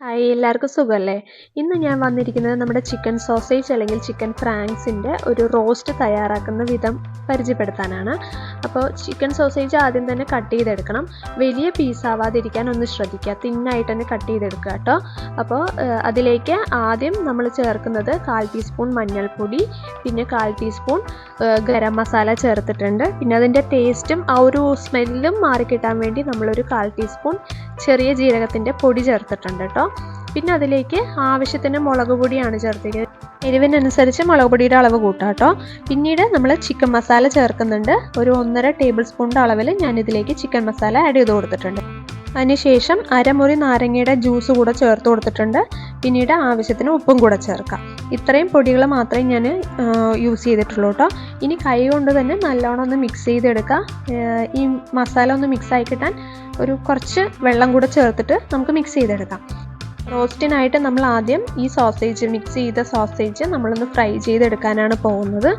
Hi, എല്ലാവർക്കും സുഖമല്ലേ? ഇന്ന് ഞാൻ വന്നിരിക്കുന്നത് നമ്മുടെ ചിക്കൻ സോസേജ് അല്ലെങ്കിൽ ചിക്കൻ ഫ്രാങ്ക്സിൻ്റെ ഒരു റോസ്റ്റ് തയ്യാറാക്കുന്ന വിധം പരിചയപ്പെടുത്താനാണ്. അപ്പോൾ ചിക്കൻ സോസേജ് ആദ്യം തന്നെ കട്ട് ചെയ്തെടുക്കണം. വലിയ പീസാവാതിരിക്കാൻ ഒന്ന് ശ്രദ്ധിക്കുക, തിന്നായിട്ട് തന്നെ കട്ട് ചെയ്തെടുക്കുക കേട്ടോ. അപ്പോൾ അതിലേക്ക് ആദ്യം നമ്മൾ ചേർക്കുന്നത് 1/4 ടീസ്പൂൺ മഞ്ഞൾപ്പൊടി, പിന്നെ 1/4 ടീസ്പൂൺ ഗരം മസാല ചേർത്തിട്ടുണ്ട്. പിന്നെ അതിൻ്റെ ടേസ്റ്റും ആ ഒരു സ്മെല്ലും മാറിക്കിട്ടാൻ വേണ്ടി നമ്മളൊരു 1/4 ടീസ്പൂൺ ചെറിയ ജീരകത്തിൻ്റെ പൊടി ചേർത്തിട്ടുണ്ട് കേട്ടോ. പിന്നെ അതിലേക്ക് ആവശ്യത്തിന് മുളക് പൊടിയാണ് ചേർത്തിരിക്കുന്നത്. എരിവിനനുസരിച്ച് മുളക് പൊടിയുടെ അളവ് കൂട്ടാം കേട്ടോ. പിന്നീട് നമ്മൾ ചിക്കൻ മസാല ചേർക്കുന്നുണ്ട്. ഒരു 1.5 ടേബിൾ സ്പൂണിൻ്റെ അളവിൽ ഞാനിതിലേക്ക് ചിക്കൻ മസാല ആഡ് ചെയ്ത് കൊടുത്തിട്ടുണ്ട്. അതിനുശേഷം അരമുറി നാരങ്ങയുടെ ജ്യൂസ് കൂടെ ചേർത്ത് കൊടുത്തിട്ടുണ്ട്. പിന്നീട് ആവശ്യത്തിന് ഉപ്പും കൂടെ ചേർക്കാം. ഇത്രയും പൊടികൾ മാത്രമേ ഞാൻ യൂസ് ചെയ്തിട്ടുള്ളൂ കേട്ടോ. ഇനി കൈ കൊണ്ട് തന്നെ നല്ലോണം ഒന്ന് മിക്സ് ചെയ്തെടുക്കുക. ഈ മസാല ഒന്ന് മിക്സായി കിട്ടാൻ കുറച്ച് വെള്ളം കൂടെ ചേർത്തിട്ട് നമുക്ക് മിക്സ് ചെയ്തെടുക്കാം. റോസ്റ്റിനായിട്ട് നമ്മൾ ആദ്യം ഈ മിക്സ് ചെയ്ത സോസേജ് നമ്മളൊന്ന് ഫ്രൈ ചെയ്തെടുക്കാനാണ് പോകുന്നത്.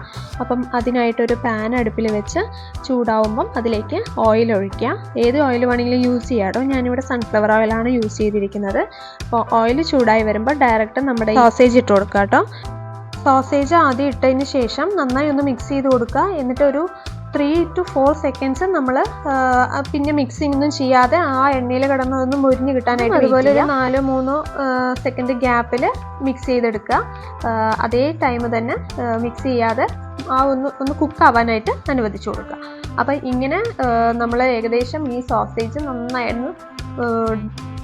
അപ്പം അതിനായിട്ടൊരു പാൻ അടുപ്പിൽ വെച്ച് ചൂടാവുമ്പം അതിലേക്ക് ഓയിൽ ഒഴിക്കുക. ഏത് ഓയിൽ വേണമെങ്കിലും യൂസ് ചെയ്യാം കേട്ടോ. ഞാനിവിടെ സൺഫ്ലവർ ഓയിലാണ് യൂസ് ചെയ്തിരിക്കുന്നത്. അപ്പോൾ ഓയിൽ ചൂടായി വരുമ്പോൾ ഡയറക്റ്റ് നമ്മുടെ സോസേജ് ഇട്ട് കൊടുക്കുക കേട്ടോ. സോസേജ് ആദ്യം ഇട്ടതിന് ശേഷം നന്നായി ഒന്ന് മിക്സ് ചെയ്ത് കൊടുക്കുക. എന്നിട്ടൊരു 3 to 4 സെക്കൻഡ്സ് നമ്മൾ പിന്നെ മിക്സിംഗ് ഒന്നും ചെയ്യാതെ ആ എണ്ണയിൽ കിടന്നതൊന്ന് മുരിഞ്ഞ് കിട്ടാനായിട്ട് അതുപോലെ ഒരു 4-3 സെക്കൻഡ് ഗ്യാപ്പിൽ മിക്സ് ചെയ്തെടുക്കുക. അതേ ടൈം തന്നെ മിക്സ് ചെയ്യാതെ ഒന്ന് കുക്കാവാനായിട്ട് അനുവദിച്ചു കൊടുക്കുക. അപ്പം ഇങ്ങനെ നമ്മൾ ഏകദേശം ഈ സോസേജ് നന്നായിരുന്നു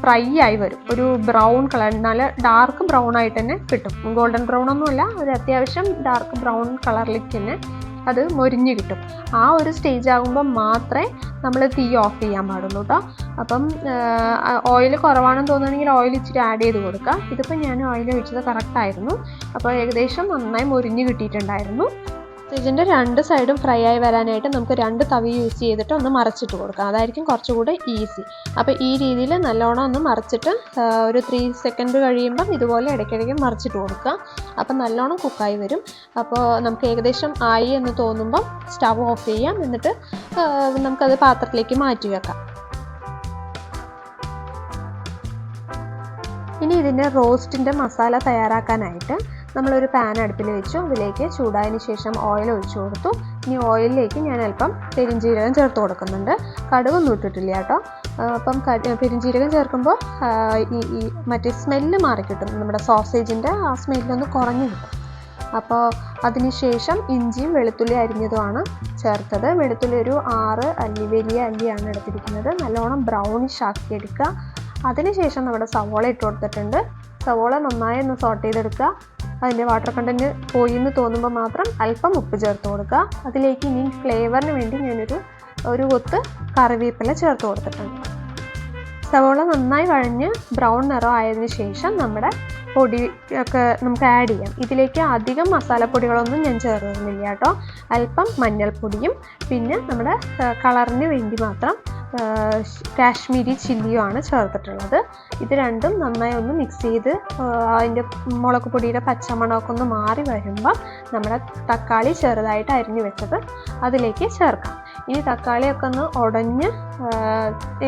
ഫ്രൈ ആയി വരും. ഒരു ബ്രൗൺ കളർ, നല്ല ഡാർക്ക് ബ്രൗൺ ആയിട്ട് തന്നെ കിട്ടും. ഗോൾഡൻ ബ്രൗൺ ഒന്നുമല്ല, ഒരു അത്യാവശ്യം ഡാർക്ക് ബ്രൗൺ കളറിലേക്ക് തന്നെ അത് മൊരിഞ്ഞ് കിട്ടും. ആ ഒരു സ്റ്റേജ് ആകുമ്പോൾ മാത്രമേ നമ്മൾ തീ ഓഫ് ചെയ്യാൻ പാടുള്ളൂ കേട്ടോ. അപ്പം ഓയിൽ കുറവാണെന്ന് തോന്നുകയാണെങ്കിൽ ഓയിൽ ഇച്ചിരി ആഡ് ചെയ്ത് കൊടുക്കുക. ഇതിപ്പോൾ ഞാൻ ഓയിൽ ഒഴിച്ചത് കറക്റ്റായിരുന്നു. അപ്പോൾ ഏകദേശം നന്നായി മൊരിഞ്ഞ് കിട്ടിയിട്ടുണ്ടായിരുന്നു. ഇതിൻ്റെ 2 സൈഡും ഫ്രൈ ആയി വരാനായിട്ട് നമുക്ക് 2 തവി യൂസ് ചെയ്തിട്ട് ഒന്ന് മറച്ചിട്ട് കൊടുക്കാം. അതായിരിക്കും കുറച്ചുകൂടെ ഈസി. അപ്പോൾ ഈ രീതിയിൽ നല്ലോണം ഒന്ന് മറച്ചിട്ട് ഒരു 3 സെക്കൻഡ് കഴിയുമ്പം ഇതുപോലെ ഇടയ്ക്കിടയ്ക്ക് മറിച്ചിട്ട് കൊടുക്കുക. അപ്പം നല്ലോണം കുക്കായി വരും. അപ്പോൾ നമുക്ക് ഏകദേശം ആയി എന്ന് തോന്നുമ്പം സ്റ്റവ് ഓഫ് ചെയ്യാം. എന്നിട്ട് നമുക്കത് പാത്രത്തിലേക്ക് മാറ്റി വെക്കാം. ഇനി ഇതിൻ്റെ റോസ്റ്റിൻ്റെ മസാല തയ്യാറാക്കാനായിട്ട് നമ്മളൊരു പാൻ അടുപ്പിൽ വെച്ചു. അതിലേക്ക് ചൂടായതിന് ശേഷം ഓയിൽ ഒഴിച്ചു കൊടുത്തു. ഇനി ഓയിലിലേക്ക് ഞാൻ അല്പം പെരിഞ്ജീരകം ചേർത്ത് കൊടുക്കുന്നുണ്ട്. കടുകൊന്നും ഇട്ടിട്ടില്ല കേട്ടോ. അപ്പം പെരിഞ്ജീരകം ചേർക്കുമ്പോൾ ഈ മറ്റേ സ്മെല്ല് മാറിക്കിട്ടും. നമ്മുടെ സോസേജിൻ്റെ ആ സ്മെല്ലൊന്ന് കുറഞ്ഞു കിട്ടും. അപ്പോൾ അതിനുശേഷം ഇഞ്ചിയും വെളുത്തുള്ളി അരിഞ്ഞതുമാണ് ചേർത്തത്. വെളുത്തുള്ളി ഒരു 6 അല്ലി, വലിയ അല്ലിയാണ് എടുത്തിരിക്കുന്നത്. നല്ലോണം ബ്രൗണിഷ് ആക്കി എടുക്കുക. അതിനുശേഷം നമ്മുടെ സവോള ഇട്ട് കൊടുത്തിട്ടുണ്ട്. സവോള നന്നായി ഒന്ന് സോട്ട് ചെയ്തെടുക്കുക. അതിൻ്റെ വാട്ടർ കണ്ടൻറ്റ് പോയി എന്ന് തോന്നുമ്പോൾ മാത്രം അല്പം ഉപ്പ് ചേർത്ത് കൊടുക്കുക. അതിലേക്ക് ഇനി ഫ്ലേവറിന് വേണ്ടി ഞാനൊരു കൊത്ത് കറിവേപ്പില ചേർത്ത് കൊടുത്തിട്ടുണ്ട്. സവോള നന്നായി വഴഞ്ഞ് ബ്രൗൺ നിറം ആയതിനു ശേഷം നമ്മുടെ പൊടി ഒക്കെ നമുക്ക് ആഡ് ചെയ്യാം. ഇതിലേക്ക് അധികം മസാലപ്പൊടികളൊന്നും ഞാൻ ചേർക്കുന്നില്ല കേട്ടോ. അല്പം മഞ്ഞൾപ്പൊടിയും പിന്നെ നമ്മുടെ കളറിന് വേണ്ടി മാത്രം കാശ്മീരി ചില്ലിയുമാണ് ചേർത്തിട്ടുള്ളത്. ഇത് രണ്ടും നന്നായി ഒന്ന് മിക്സ് ചെയ്ത് അതിൻ്റെ മുളക് പൊടിയുടെ പച്ചമണമൊക്കെ ഒന്ന് മാറി വരുമ്പോൾ നമ്മുടെ തക്കാളി ചെറുതായിട്ട് അരിഞ്ഞു വെച്ചത് അതിലേക്ക് ചേർക്കാം. ഇനി തക്കാളിയൊക്കെ ഒന്ന് ഉടഞ്ഞ്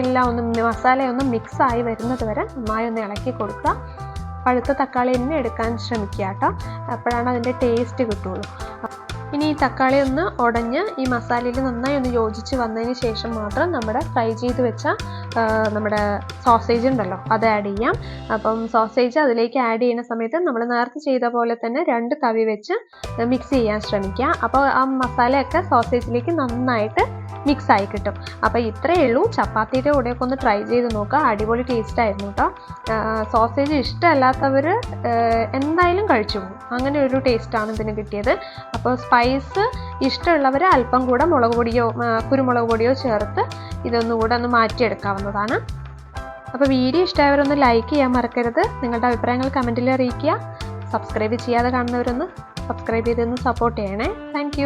എല്ലാം ഒന്ന് മസാലയൊന്ന് മിക്സായി വരുന്നത് വരെ നന്നായി ഒന്ന് ഇളക്കി കൊടുക്കുക. പഴുത്ത തക്കാളി തന്നെ എടുക്കാൻ ശ്രമിക്കുക കേട്ടോ. അപ്പോഴാണ് അതിൻ്റെ ടേസ്റ്റ് കിട്ടുള്ളൂ. ഇനി ഈ തക്കാളി ഒന്ന് ഉടഞ്ഞ് ഈ മസാലയിൽ നന്നായി ഒന്ന് യോജിച്ച് വന്നതിന് ശേഷം മാത്രം നമ്മുടെ ഫ്രൈ ചെയ്ത് വെച്ച നമ്മുടെ സോസേജ് ഉണ്ടല്ലോ അത് ആഡ് ചെയ്യാം. അപ്പം സോസേജ് അതിലേക്ക് ആഡ് ചെയ്യുന്ന സമയത്ത് നമ്മൾ നേരത്തെ ചെയ്ത പോലെ തന്നെ 2 തവി വെച്ച് മിക്സ് ചെയ്യാൻ ശ്രമിക്കുക. അപ്പോൾ ആ മസാലയൊക്കെ സോസേജിലേക്ക് നന്നായിട്ട് മിക്സ് ആയി കിട്ടും. അപ്പോൾ ഇത്രയേ ഉള്ളൂ. ചപ്പാത്തിയുടെ കൂടെയൊക്കെ ഒന്ന് ട്രൈ ചെയ്ത് നോക്കുക. അടിപൊളി ടേസ്റ്റ് ആയിരുന്നു കേട്ടോ. സോസേജ് ഇഷ്ടമല്ലാത്തവർ എന്തായാലും കഴിച്ചു പോകും. അങ്ങനെ ഒരു ടേസ്റ്റാണ് ഇതിന് കിട്ടിയത്. അപ്പോൾ സ്പൈസ് ഇഷ്ടമുള്ളവർ അല്പം കൂടെ മുളക് പൊടിയോ കുരുമുളക് പൊടിയോ ചേർത്ത് ഇതൊന്നുകൂടെ ഒന്ന് മാറ്റിയെടുക്കാവുന്നതാണ്. അപ്പോൾ വീഡിയോ ഇഷ്ടമായവരൊന്ന് ലൈക്ക് ചെയ്യാൻ മറക്കരുത്. നിങ്ങളുടെ അഭിപ്രായങ്ങൾ കമൻറ്റിൽ അറിയിക്കുക. സബ്സ്ക്രൈബ് ചെയ്യാതെ കാണുന്നവരൊന്ന് സബ്സ്ക്രൈബ് ചെയ്തൊന്ന് സപ്പോർട്ട് ചെയ്യണേ. താങ്ക്